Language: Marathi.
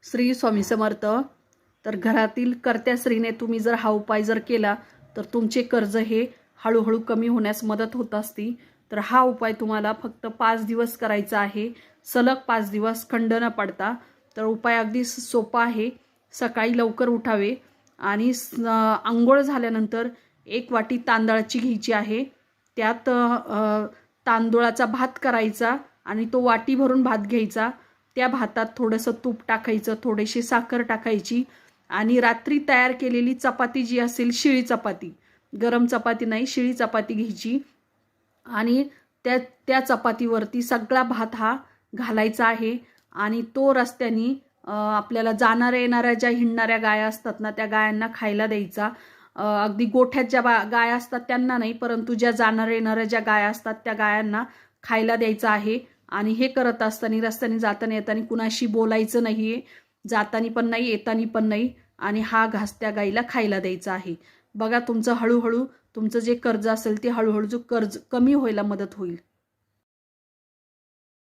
श्री स्वामी समर्थ। तर घरातील कर्त्या स्त्रीने तुम्ही जर हा उपाय जर केला तर तुमचे कर्ज हे हळूहळू कमी होण्यास मदत होत असते। तर हा उपाय तुम्हाला फक्त 5 दिवस करायचा आहे, सलग 5 दिवस खंड न पडता। तर उपाय अगदी सोपा आहे। सकाळी लवकर उठावे आणि अंघोळ झाल्यानंतर 1 वाटी तांदळाची घ्यायची आहे। त्यात तांदूळाचा भात करायचा आणि तो वाटी भरून भात घ्यायचा। त्या भातात थोडंसं तूप टाकायचं, थोडीशी साखर टाकायची आणि रात्री तयार केलेली चपाती जी असेल, शिळी चपाती, गरम चपाती नाही, शिळी चपाती घ्यायची आणि त्या त्या चपातीवरती सगळा भात हा घालायचा आहे आणि तो रस्त्यानी आपल्याला जाणाऱ्या येणाऱ्या ज्या हिंडणाऱ्या गाया असतात ना, त्या गायांना खायला द्यायचा। अगदी गोठ्यात ज्या गाया असतात त्यांना नाही, परंतु ज्या जाणाऱ्या येणाऱ्या ज्या गाया असतात त्या गायांना खायला द्यायचं आहे। आणि हे करत असताना रस्त्याने जाताना येताना कुणाशी बोलायचं नाहीये, जाताना पण नाही येताना पण नाही, आणि हा घास त्या गाईला खायला द्यायचा आहे। बघा तुमचं हळूहळू तुमचं जे कर्ज असेल ते हळूहळू जो कर्ज कमी व्हायला मदत होईल।